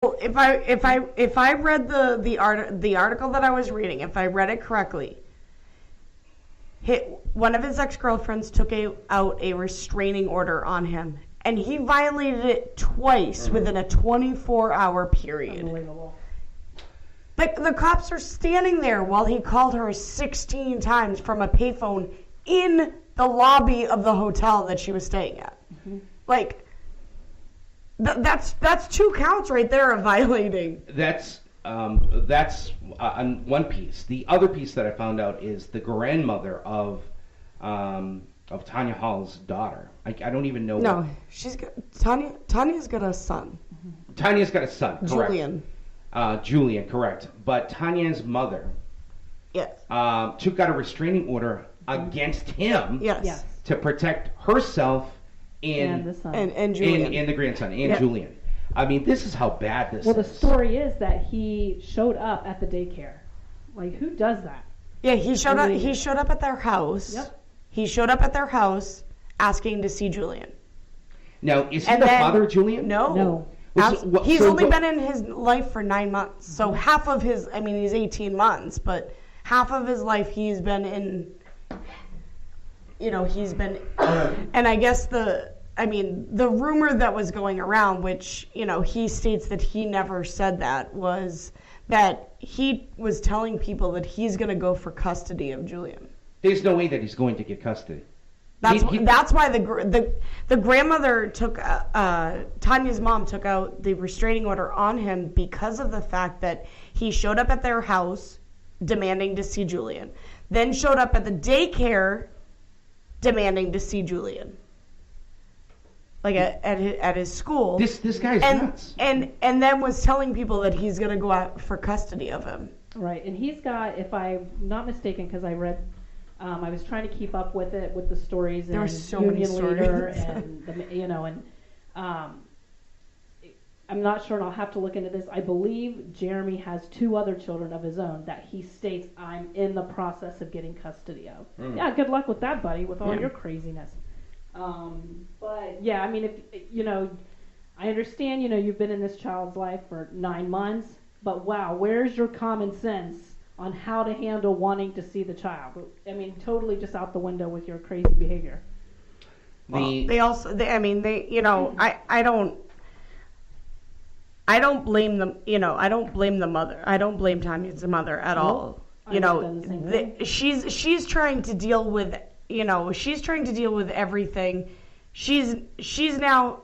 If I read the article that I was reading, if I read it correctly, one of his ex-girlfriends took out a restraining order on him, and he violated it twice within a 24-hour period. Unbelievable. But the cops are standing there while he called her 16 times from a payphone in the lobby of the hotel that she was staying at. Mm-hmm. Like, that's 2 counts right there of violating. That's one piece. The other piece that I found out is the grandmother of Tanya Hall's daughter. I don't even know. No, Tanya's got a son. Tanya's got a son. Correct. Julian, correct. But Tanya's mother, yes, took out a restraining order against him, yes, to protect herself and the son, and Julian, and the grandson, and Julian. I mean, this is how bad this is. Well, the story is that he showed up at the daycare. Like, who does that? Yeah, he showed up. He showed up at their house. Yep. He showed up at their house asking to see Julian. Now, is he the father of Julian? No. He's only been in his life for 9 months. So half of his, I mean, he's 18 months, but half of his life he's been in, and I guess the rumor that was going around, which, he states that he never said that, was that he was telling people that he's going to go for custody of Julian. There's no way that he's going to get custody. That's why the grandmother took Tanya's mom took out the restraining order on him because of the fact that he showed up at their house demanding to see Julian, then showed up at the daycare demanding to see Julian, like at his school. This guy's nuts. And then was telling people that he's going to go out for custody of him. Right, and he's got, if I'm not mistaken, because I read. I was trying to keep up with it, with the stories. There were so many stories. And I'm not sure, and I'll have to look into this. I believe Jeremy has 2 other children of his own that he states, I'm in the process of getting custody of. Yeah, good luck with that, buddy, with all your craziness. But yeah, I mean, if I understand, you've been in this child's life for 9 months, but wow, where's your common sense on how to handle wanting to see the child? I mean, totally just out the window with your crazy behavior. I don't blame them. I don't blame the mother. I don't blame Tanya's mother at all. She's trying to deal with, she's trying to deal with everything. She's now,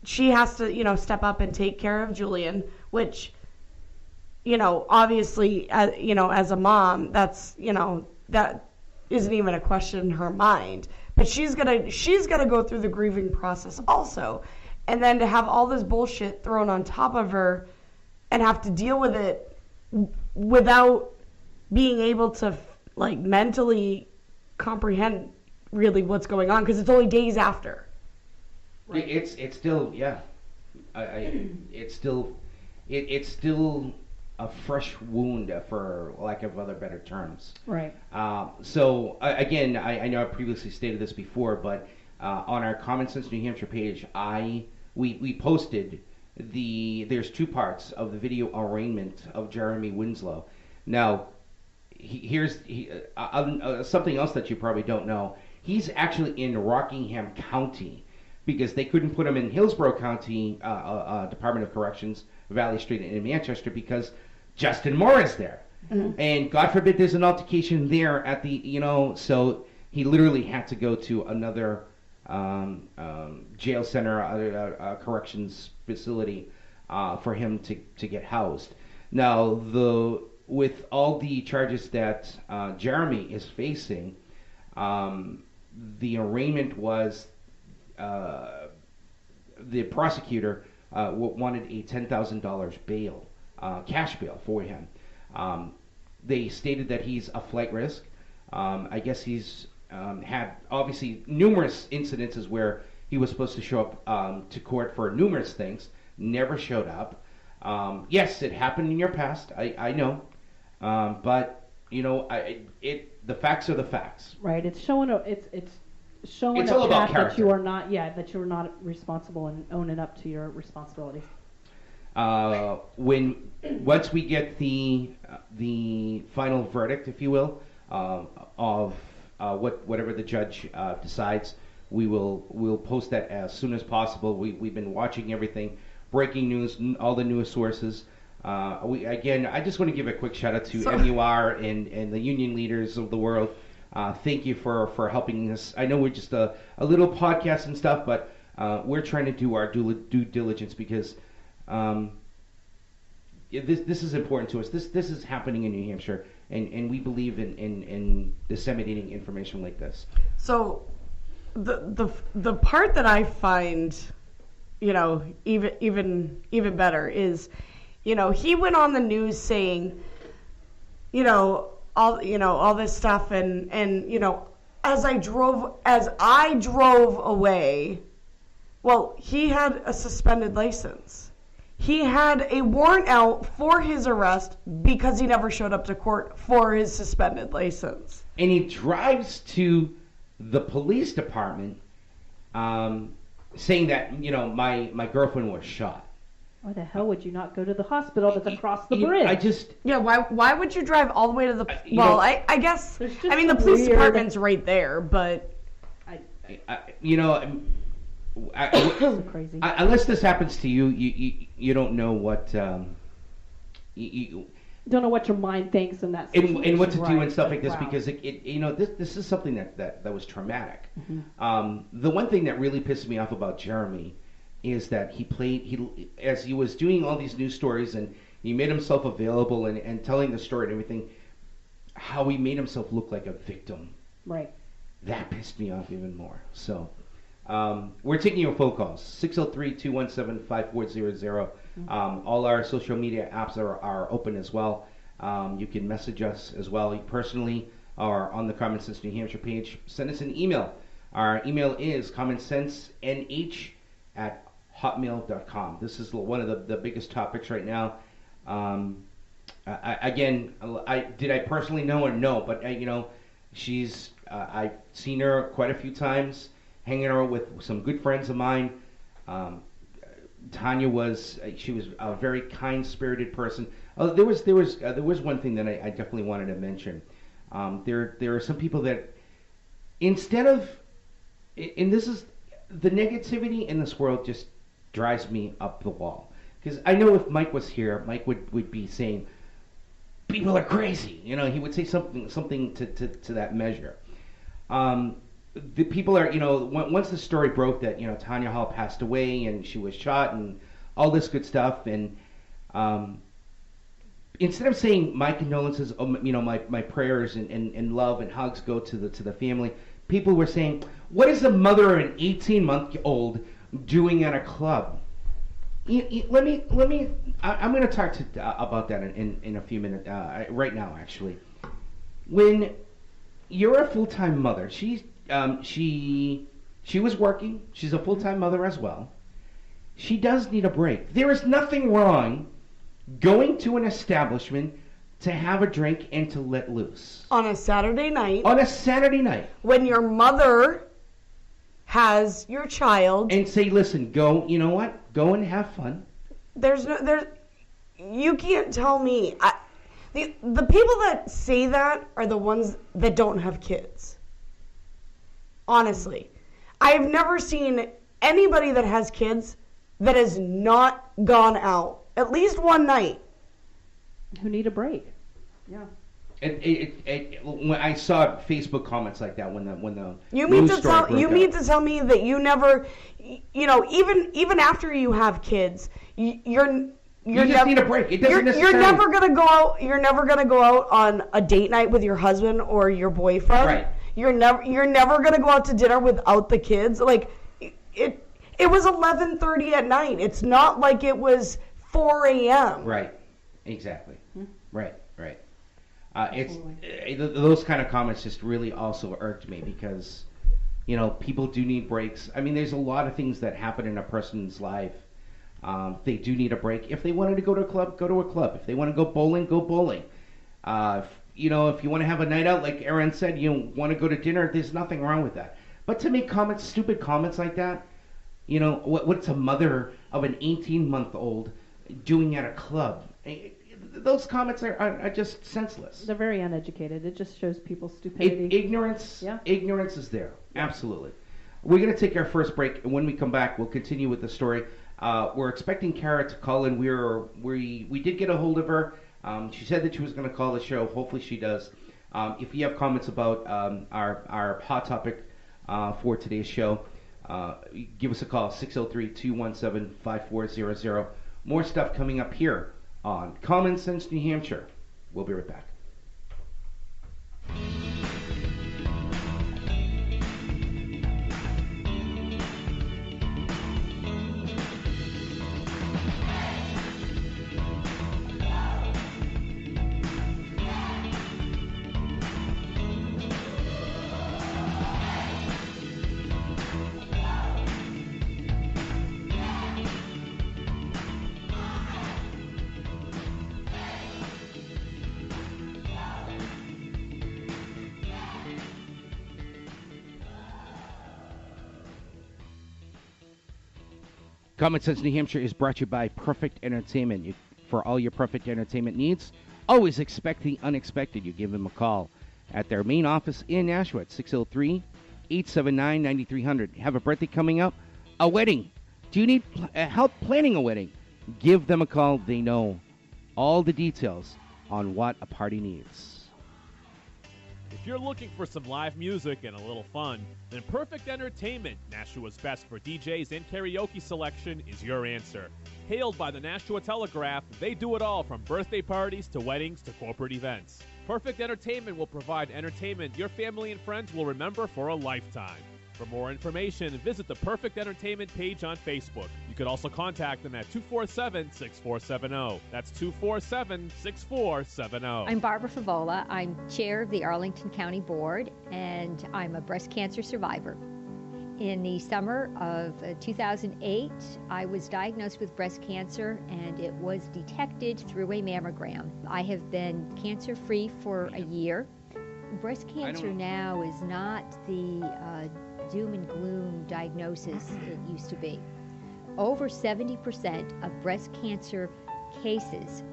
she has to, step up and take care of Julian, which, obviously, as a mom, that's, that isn't even a question in her mind. But she's gonna go through the grieving process also, and then to have all this bullshit thrown on top of her, and have to deal with it without being able to mentally comprehend really what's going on, because it's only days after. Right. It's still it's still a fresh wound, for lack of other better terms. Right. So again, I know I previously stated this before, but on our CommonSense New Hampshire page, we posted there's 2 parts of the video arraignment of Jeremy Winslow. Now, here's something else that you probably don't know. He's actually in Rockingham County, because they couldn't put him in Hillsborough County Department of Corrections, Valley Street in Manchester, because Justin Moore is there. Mm-hmm. And God forbid there's an altercation there at the, so he literally had to go to another jail center, corrections facility, for him to get housed. Now, with all the charges that Jeremy is facing, the arraignment was, the prosecutor wanted a $10,000 bail, cash bail for him. They stated that he's a flight risk. I guess he's had obviously numerous incidences where he was supposed to show up to court for numerous things, never showed up. Yes, it happened in your past. I know, but the facts are the facts. Right. It's showing It's all about character. that you are not responsible and owning up to your responsibilities. Once we get the final verdict, if you will, of whatever the judge decides, we'll post that as soon as possible. We've been watching everything, breaking news, all the newest sources. I just want to give a quick shout out to MUR and the union leaders of the world. Thank you for helping us. I know we're just a little podcast and stuff, but we're trying to do our due diligence because this is important to us. This is happening in New Hampshire, and we believe in disseminating information like this. So the part that I find, even better is, he went on the news saying, all this stuff, and as I drove away, well, he had a suspended license. He had a warrant out for his arrest because he never showed up to court for his suspended license. And he drives to the police department saying that, my girlfriend was shot. Why the hell would you not go to the hospital that's across the bridge? Why would you drive all the way to the... I guess... the police department's right there, but... Crazy. Unless this happens to you, you don't know what... you don't know what your mind thinks in that situation. And what to do and stuff like this, wow. because this is something that was traumatic. Mm-hmm. The one thing that really pissed me off about Jeremy is that as he was doing all these news stories and he made himself available and telling the story and everything, how he made himself look like a victim. Right. That pissed me off even more. So we're taking your phone calls, 603-217-5400. Mm-hmm. All our social media apps are open as well. You can message us as well personally or on the Common Sense New Hampshire page. Send us an email. Our email is commonsenseny@hotmail.com. This is one of the biggest topics right now. Did I personally know her? No, but she's I've seen her quite a few times, hanging out with some good friends of mine. Tanya was a very kind-spirited person. There was one thing that I definitely wanted to mention. There are some people that instead of, and this is the negativity in this world just drives me up the wall. Because I know if Mike was here, Mike would be saying, people are crazy. He would say something to that measure. The people are, once the story broke that, Tanya Hall passed away and she was shot and all this good stuff, and instead of saying my condolences, my prayers and love and hugs go to the family, people were saying, what is the mother of an 18-month-old doing at a club? Let me. I'm going to talk about that in a few minutes. Right now, actually, when you're a full-time mother, she was working. She's a full-time mother as well. She does need a break. There is nothing wrong going to an establishment to have a drink and to let loose on a Saturday night. When your mother has your child, and say, listen, go. You know what? Go and have fun. You can't tell me. The people that say that are the ones that don't have kids. Honestly, I've never seen anybody that has kids that has not gone out at least one night. Who need a break? Yeah. When I saw Facebook comments like that when the you mean to tell me that you never, even after you have kids, you just need a break. It doesn't necessarily. You're never gonna go out. You're never gonna go out on a date night with your husband or your boyfriend. Right. You're never gonna go out to dinner without the kids. Like it was 11:30 at night. It's not like it was 4 a.m. Right. Exactly. Right. Those kind of comments just really also irked me because, people do need breaks. I mean, there's a lot of things that happen in a person's life. They do need a break. If they wanted to go to a club, go to a club. If they want to go bowling, go bowling. If you want to have a night out, like Aaron said, you want to go to dinner, there's nothing wrong with that. But to make stupid comments like that, what's a mother of an 18-month-old doing at a club. Those comments are just senseless. They're very uneducated. It just shows people's stupidity. Ignorance is there. Absolutely. We're going to take our first break, and when we come back, we'll continue with the story. We're expecting Kara to call in. We did get a hold of her. She said that she was going to call the show. Hopefully she does. If you have comments about our hot topic for today's show, give us a call, 603-217-5400. More stuff coming up here on Common Sense New Hampshire. We'll be right back. Common Sense New Hampshire is brought to you by Perfect Entertainment. For all your perfect entertainment needs, always expect the unexpected. You give them a call at their main office in Nashua at 603-879-9300. Have a birthday coming up? A wedding? Do you need help planning a wedding? Give them a call. They know all the details on what a party needs. If you're looking for some live music and a little fun, then Perfect Entertainment, Nashua's best for DJs and karaoke selection, is your answer. Hailed by the Nashua Telegraph, they do it all from birthday parties to weddings to corporate events. Perfect Entertainment will provide entertainment your family and friends will remember for a lifetime. For more information, visit the Perfect Entertainment page on Facebook. You could also contact them at 247-6470. That's 247-6470. I'm Barbara Favola. I'm chair of the Arlington County Board, and I'm a breast cancer survivor. In the summer of 2008, I was diagnosed with breast cancer, and it was detected through a mammogram. I have been cancer-free for a year. Breast cancer now is not the doom and gloom diagnosis it used to be. Over 70% of breast cancer cases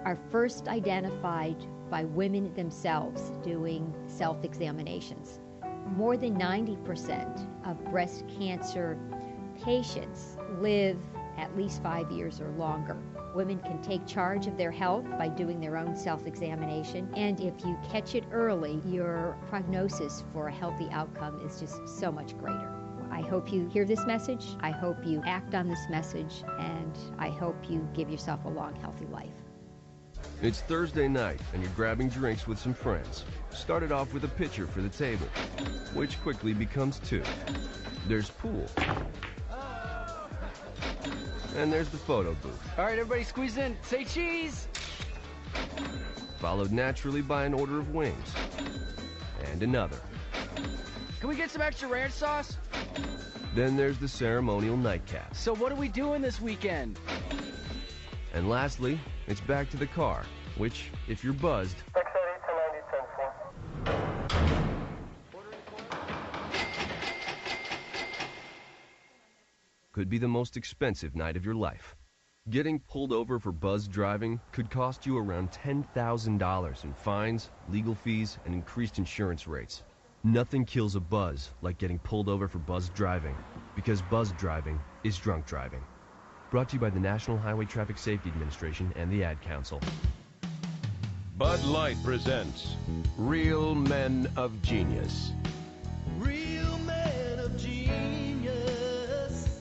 are first identified by women themselves doing self-examinations. More than 90% of breast cancer patients live at least 5 years or longer. Women can take charge of their health by doing their own self-examination, and if you catch it early, your prognosis for a healthy outcome is just so much greater. I hope you hear this message, I hope you act on this message, and I hope you give yourself a long, healthy life. It's Thursday night, and you're grabbing drinks with some friends. Started off with a pitcher for the table, which quickly becomes two. There's pool. And there's the photo booth. All right, everybody squeeze in. Say cheese! Followed naturally by an order of wings. And another. Can we get some extra ranch sauce? Then there's the ceremonial nightcap. So what are we doing this weekend? And lastly, it's back to the car, which, if you're buzzed, could be the most expensive night of your life. Getting pulled over for buzz driving could cost you around $10,000 in fines, legal fees, and increased insurance rates. Nothing kills a buzz like getting pulled over for buzz driving, because buzz driving is drunk driving. Brought to you by the National Highway Traffic Safety Administration and the Ad Council. Bud Light presents Real Men of Genius. Real Men of Genius.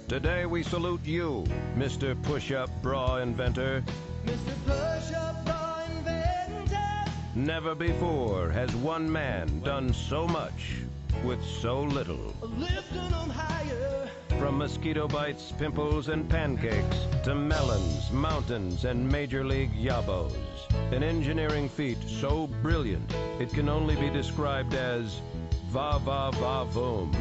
Today we salute you, Mr. Push-Up Bra Inventor. Mr. Push-Up Bra Inventor. Never before has one man done so much with so little. Lifting them higher. From mosquito bites, pimples, and pancakes to melons, mountains, and major league yabos. An engineering feat so brilliant it can only be described as va-va-va-voom.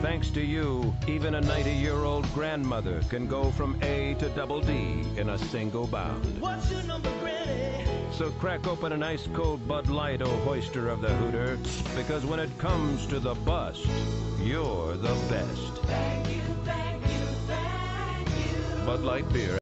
Thanks to you, even a 90-year-old grandmother can go from A to double D in a single bound. What's your number, Granny? So crack open an ice-cold Bud Light, oh hoister of the hooter, because when it comes to the bust, you're the best. Thank you, thank you, thank you. Bud Light beer.